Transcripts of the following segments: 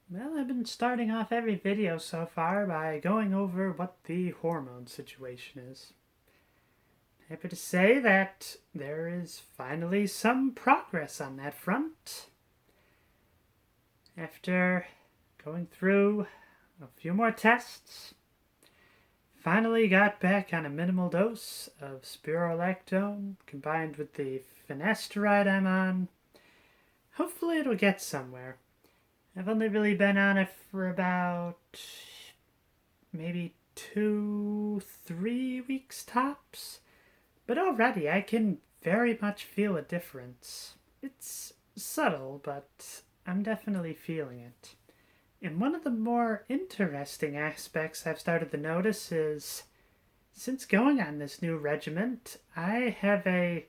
Well, I've been starting off every video so far by going over what the hormone situation is. Happy to say that there is finally some progress on that front. After going through a few more tests, finally got back on a minimal dose of spironolactone combined with the finasteride I'm on. Hopefully it'll get somewhere. I've only really been on it for about maybe 2, 3 weeks tops, but already I can very much feel a difference. It's subtle, but I'm definitely feeling it. And one of the more interesting aspects I've started to notice is since going on this new regiment, I have a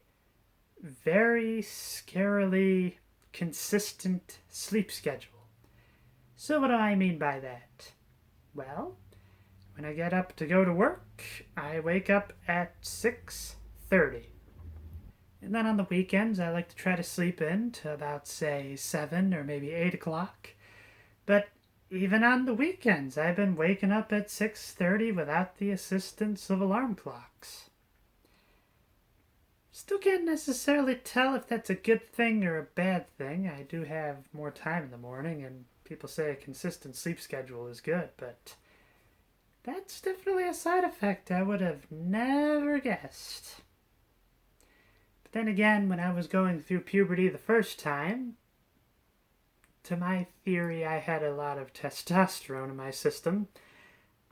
very scarily consistent sleep schedule. So, what do I mean by that? Well, when I get up to go to work, I wake up at 6:30. And then on the weekends, I like to try to sleep in to about, say, 7 or maybe 8 o'clock. But even on the weekends, I've been waking up at 6:30 without the assistance of alarm clocks. Still can't necessarily tell if that's a good thing or a bad thing. I do have more time in the morning, and people say a consistent sleep schedule is good, but that's definitely a side effect I would have never guessed. But then again, when I was going through puberty the first time, to my theory, I had a lot of testosterone in my system.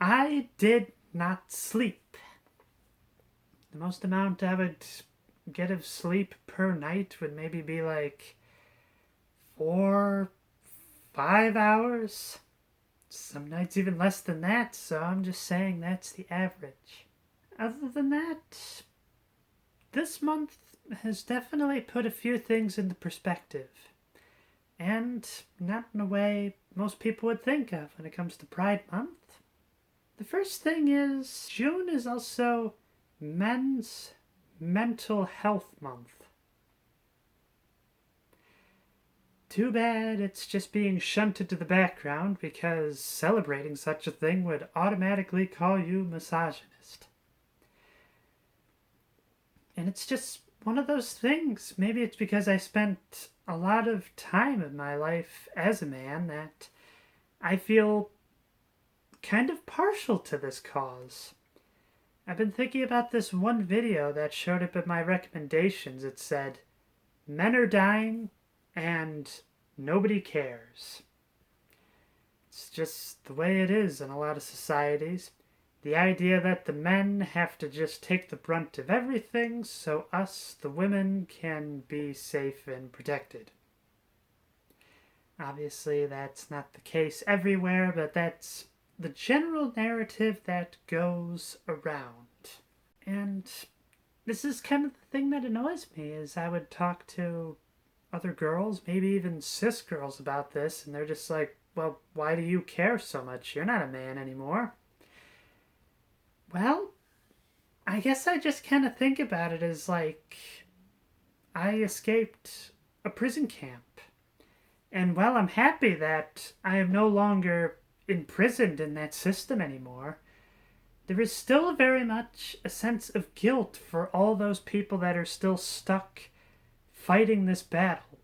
I did not sleep. The most amount I would get of sleep per night would maybe be like 4, 5 hours. Some nights even less than that, so I'm just saying that's the average. Other than that, this month has definitely put a few things into perspective. And not in a way most people would think of when it comes to Pride Month. The first thing is June is also Men's Mental Health Month. Too bad it's just being shunted to the background because celebrating such a thing would automatically call you misogynist. And it's just one of those things. Maybe it's because I spent a lot of time in my life as a man that I feel kind of partial to this cause. I've been thinking about this one video that showed up in my recommendations. It said, "Men are dying and nobody cares." It's just the way it is in a lot of societies. The idea that the men have to just take the brunt of everything so us, the women, can be safe and protected. Obviously, that's not the case everywhere, but that's the general narrative that goes around. And this is kind of the thing that annoys me is I would talk to other girls, maybe even cis girls about this, and they're just like, well, why do you care so much? You're not a man anymore. Well, I guess I just kind of think about it as like I escaped a prison camp. And while I'm happy that I am no longer imprisoned in that system anymore, there is still very much a sense of guilt for all those people that are still stuck fighting this battle.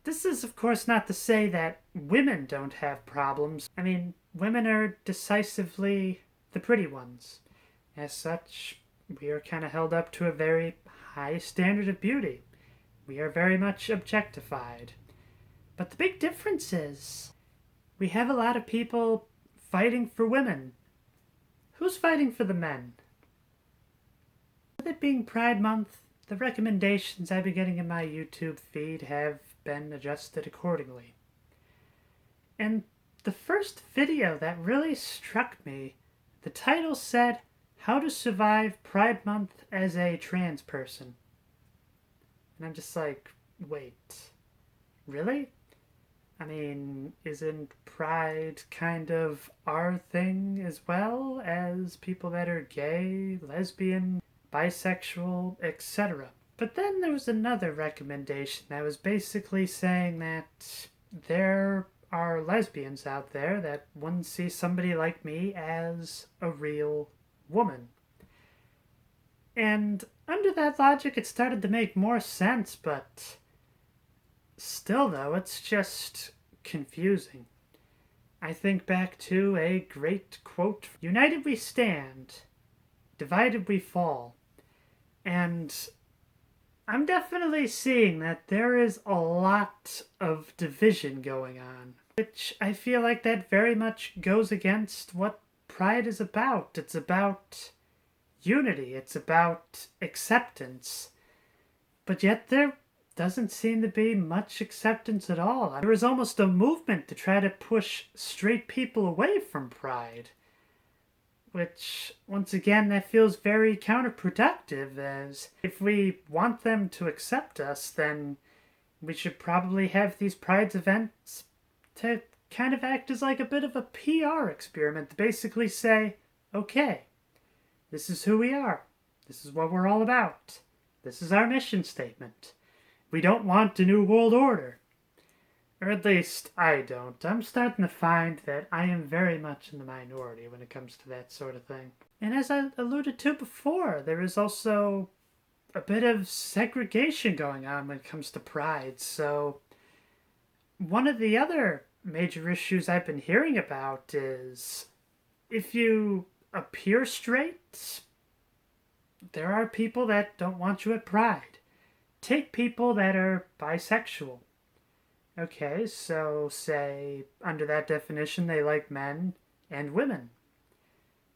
This is, of course, not to say that women don't have problems. I mean, women are decisively the pretty ones. As such, we are kind of held up to a very high standard of beauty. We are very much objectified. But the big difference is we have a lot of people fighting for women. Who's fighting for the men? With it being Pride Month, the recommendations I've been getting in my YouTube feed have been adjusted accordingly. And the first video that really struck me, the title said, "How to Survive Pride Month as a Trans Person." And I'm just like, wait, really? I mean, isn't pride kind of our thing as well as people that are gay, lesbian, bisexual, etc.? But then there was another recommendation that was basically saying that there are or lesbians out there that wouldn't see somebody like me as a real woman. And under that logic, it started to make more sense, but still, though, it's just confusing. I think back to a great quote: "United we stand, divided we fall." And I'm definitely seeing that there is a lot of division going on, which I feel like that very much goes against what Pride is about. It's about unity, it's about acceptance, but yet there doesn't seem to be much acceptance at all. There is almost a movement to try to push straight people away from Pride, which, once again, that feels very counterproductive, as if we want them to accept us, then we should probably have these Pride events to kind of act as like a bit of a PR experiment, to basically say, okay, this is who we are, this is what we're all about, this is our mission statement. We don't want a new world order. Or at least, I don't. I'm starting to find that I am very much in the minority when it comes to that sort of thing. And as I alluded to before, there is also a bit of segregation going on when it comes to Pride. So, one of the other major issues I've been hearing about is if you appear straight, there are people that don't want you at Pride. Take people that are bisexual. Okay, so say, under that definition, they like men and women.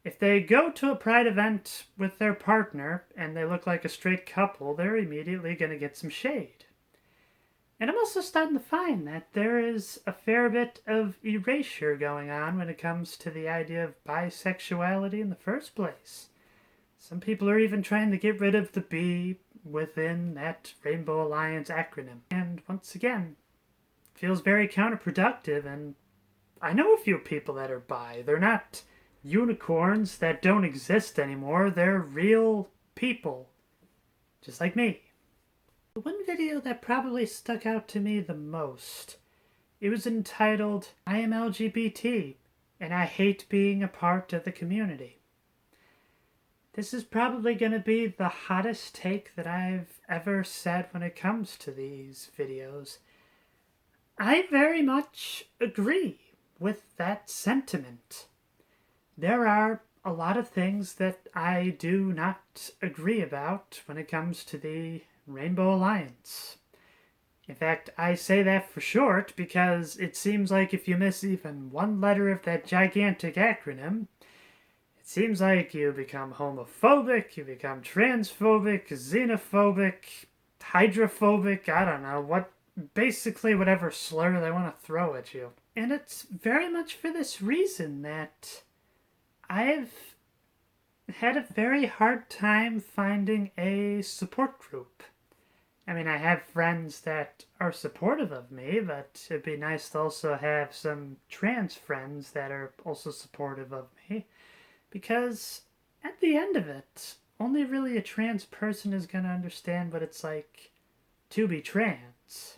If they go to a Pride event with their partner and they look like a straight couple, they're immediately going to get some shade. And I'm also starting to find that there is a fair bit of erasure going on when it comes to the idea of bisexuality in the first place. Some people are even trying to get rid of the B within that Rainbow Alliance acronym. And once again, feels very counterproductive, and I know a few people that are bi. They're not unicorns that don't exist anymore. They're real people, just like me. The one video that probably stuck out to me the most, it was entitled, "I am LGBT, and I hate being a part of the community." This is probably going to be the hottest take that I've ever said when it comes to these videos. I very much agree with that sentiment. There are a lot of things that I do not agree about when it comes to the Rainbow Alliance. In fact, I say that for short because it seems like if you miss even one letter of that gigantic acronym, it seems like you become homophobic, you become transphobic, xenophobic, hydrophobic, I don't know, basically whatever slur they want to throw at you. And it's very much for this reason that I've had a very hard time finding a support group. I mean, I have friends that are supportive of me, but it'd be nice to also have some trans friends that are also supportive of me, because at the end of it, only really a trans person is going to understand what it's like to be trans.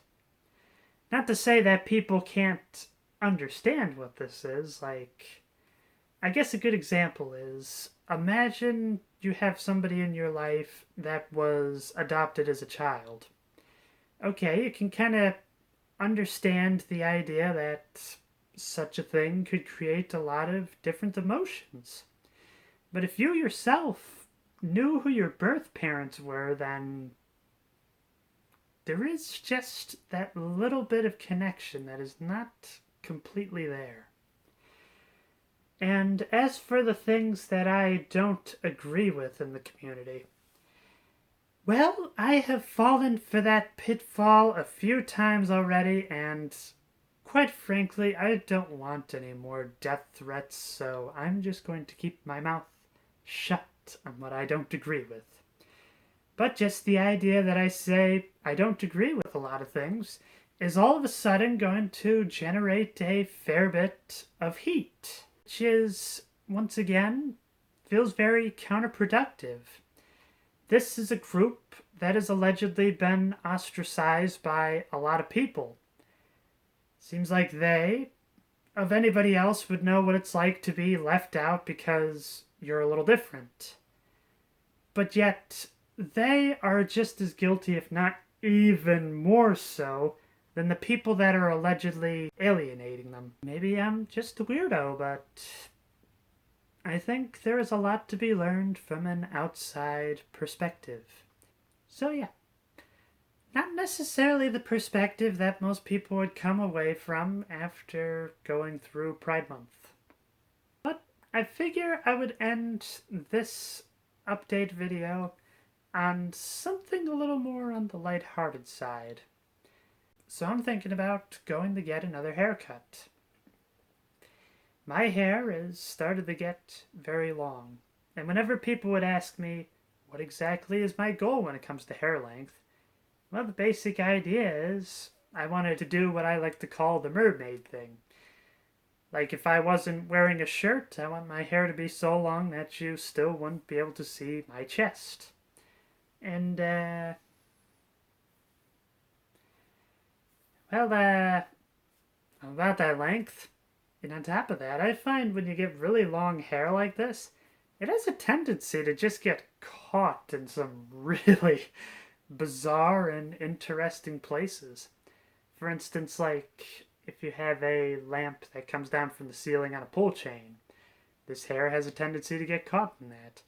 Not to say that people can't understand what this is. Like, I guess a good example is, imagine you have somebody in your life that was adopted as a child. Okay, you can kind of understand the idea that such a thing could create a lot of different emotions. But if you yourself knew who your birth parents were, then there is just that little bit of connection that is not completely there. And as for the things that I don't agree with in the community, well, I have fallen for that pitfall a few times already, and quite frankly, I don't want any more death threats, so I'm just going to keep my mouth shut on what I don't agree with. But just the idea that I say I don't agree with a lot of things is all of a sudden going to generate a fair bit of heat, which is, once again, feels very counterproductive. This is a group that has allegedly been ostracized by a lot of people. Seems like they of anybody else would know what it's like to be left out because you're a little different. But yet, they are just as guilty, if not even more so, than the people that are allegedly alienating them. Maybe I'm just a weirdo, but I think there is a lot to be learned from an outside perspective. So, yeah. Not necessarily the perspective that most people would come away from after going through Pride Month. But I figure I would end this update video on something a little more on the lighthearted side. So I'm thinking about going to get another haircut. My hair is started to get very long, and whenever people would ask me what exactly is my goal when it comes to hair length, well, the basic idea is I wanted to do what I like to call the mermaid thing. Like if I wasn't wearing a shirt, I want my hair to be so long that you still wouldn't be able to see my chest. And, about that length, and on top of that, I find when you get really long hair like this, it has a tendency to just get caught in some really bizarre and interesting places. For instance, like if you have a lamp that comes down from the ceiling on a pull chain, this hair has a tendency to get caught in that.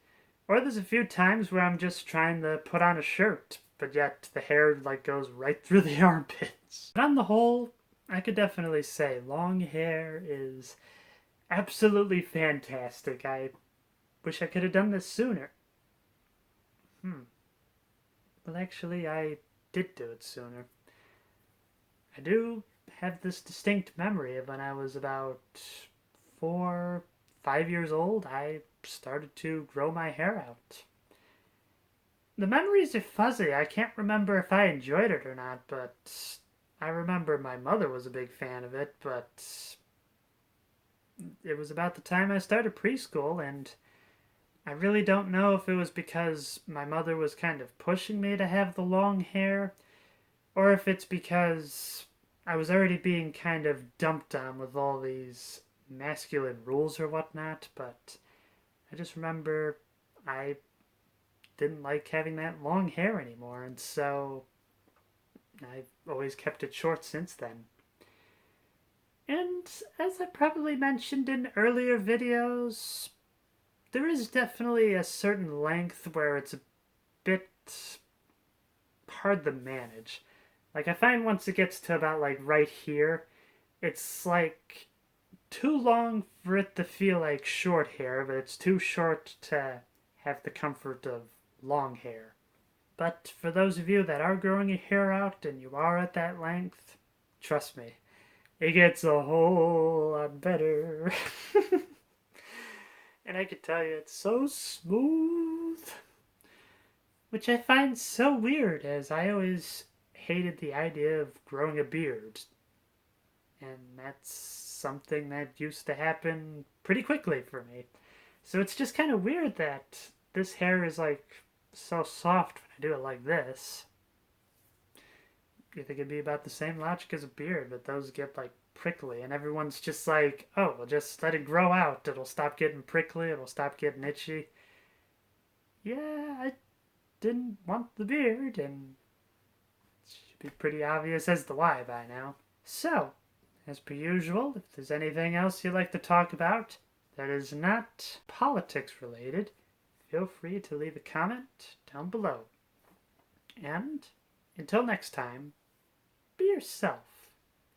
Or there's a few times where I'm just trying to put on a shirt, but yet the hair like goes right through the armpits. But on the whole, I could definitely say long hair is absolutely fantastic. I wish I could have done this sooner. Well, actually, I did do it sooner. I do have this distinct memory of when I was about 4, 5 years old, I started to grow my hair out. The memories are fuzzy. I can't remember if I enjoyed it or not, but I remember my mother was a big fan of it, but it was about the time I started preschool, and I really don't know if it was because my mother was kind of pushing me to have the long hair, or if it's because I was already being kind of dumped on with all these masculine rules or whatnot, but I just remember I didn't like having that long hair anymore, and so I've always kept it short since then. And as I probably mentioned in earlier videos, there is definitely a certain length where it's a bit hard to manage. Like I find once it gets to about like right here, it's like too long for it to feel like short hair, but it's too short to have the comfort of long hair. But for those of you that are growing your hair out and you are at that length, trust me, it gets a whole lot better. And I can tell you, it's so smooth. Which I find so weird, as I always hated the idea of growing a beard. And that's something that used to happen pretty quickly for me. So it's just kind of weird that this hair is like so soft when I do it like this. You think it'd be about the same logic as a beard, but those get like prickly, and everyone's just like, oh, well, just let it grow out. It'll stop getting prickly, it'll stop getting itchy. Yeah, I didn't want the beard, and it should be pretty obvious as to why by now. So, as per usual, if there's anything else you'd like to talk about that is not politics related, feel free to leave a comment down below. And until next time, be yourself,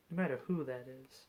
no matter who that is.